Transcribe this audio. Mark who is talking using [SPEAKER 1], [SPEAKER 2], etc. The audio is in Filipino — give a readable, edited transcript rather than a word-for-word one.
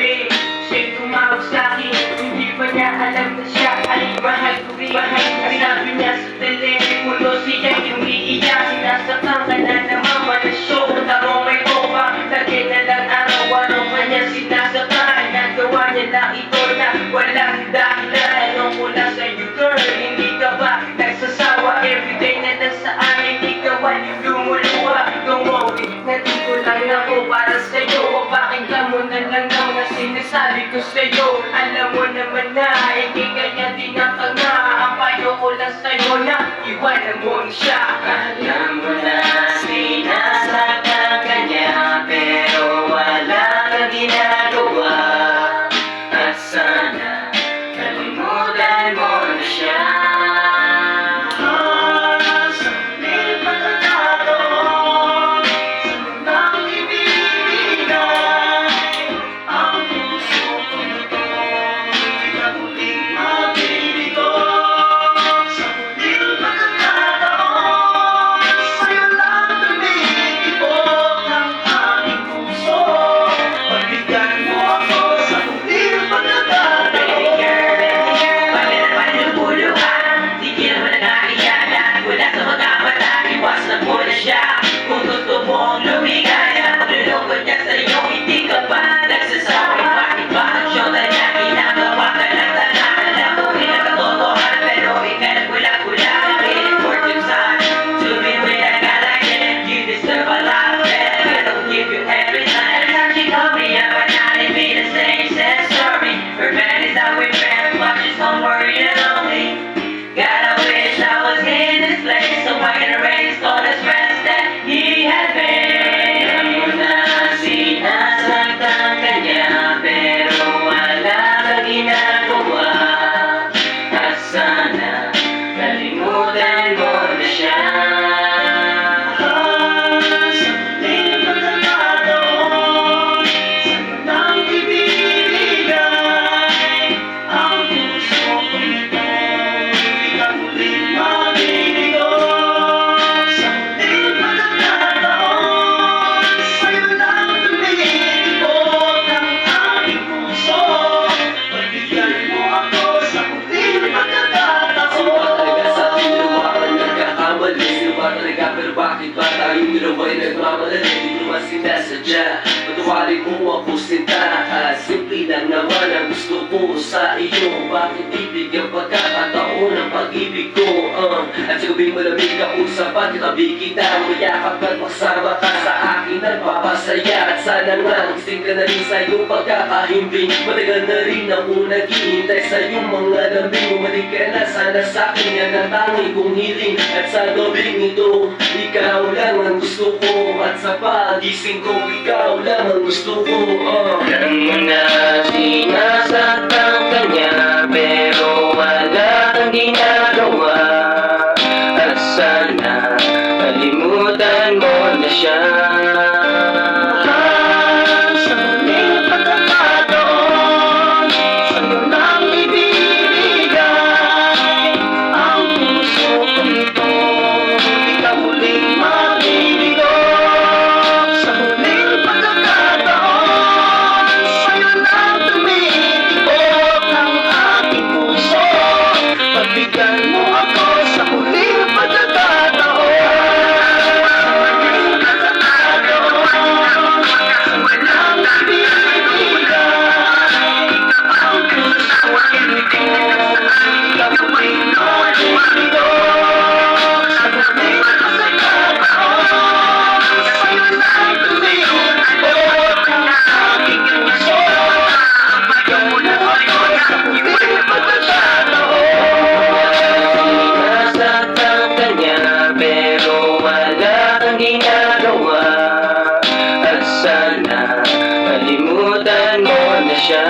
[SPEAKER 1] gabi, siya'y tumawag sa'kin. Hindi pa niya alam na siya ay mahal ko rin. Ang sabi niya sa telepono, siya'y umiiyak. Sinasaktan ka na naman, malasyo. Tarong may topa, lagi na lang araw-araw kanya sinasaktan. Nagawa niya lang ito na walang dahilan. Anong mula sa'yo girl, hindi ka ba nagsasawa? Everyday na lang sa akin, ikaw ay lumuluwa. Don't worry, nandito lang ako para sa'yo. Pakinggan mo na lang daw na sinasabi ko sa'yo. Alam mo naman na, hindi kanya tinatanga. Ang payo ko lang sa'yo na iwanan mo na siya.
[SPEAKER 2] Alam mo na sinasaktan ka niya, pero wala kang ginagawa. At sana kalimutan mo na siya.
[SPEAKER 1] Kung gusto mong lumigaya, paglulungkot niya sa'yo, hindi ka ba nagsasabi? Bakit ba ang syota niya ginagawa ka lang sana? Alam mo rin ang katotohanan, pero ikaw nagbulag-bulag. Waiting for some time to be with a guy like him. You deserve a lot better, I don't give you every time. Every time she call me up at night, it be the same sad story. Revenge is how we friends, but she's home worried and lonely. God, I wish I was in this place, so I can erase all the stress that he had been.
[SPEAKER 2] Alam mo na sinasaktan ka niya, pero wala kang ginagawa. At sana kalimutan mo na siya. Pero bakit ba tayong dalawa'y nagmamadali? Di naman sinasadya, patuwarin mo ako sinta. Simple lang naman ang gusto ko sa iyo. Bakit bibigyan pagkakataon ng pag-ibig ko? At sa gabing malamig ako sa pagkatabi kita, mayakap at magsama ka sa akin nagpapasaya. At sana nga gising ka na rin sa iyong pagkakahimbing. Matagal na rin ako naghihintay sa iyong mga lambing. Bumalik ka na sana sa akin, yan ang tanging kong hiling. At sa gabing ito, ikaw lang ang gusto ko. At sa pagising ko, ikaw lang ang gusto ko.
[SPEAKER 1] Alam mo na sinasaktan ka niya, pero wala kang ginagawa. At sana kalimutan mo na siya. At sana kalimutan mo na siya.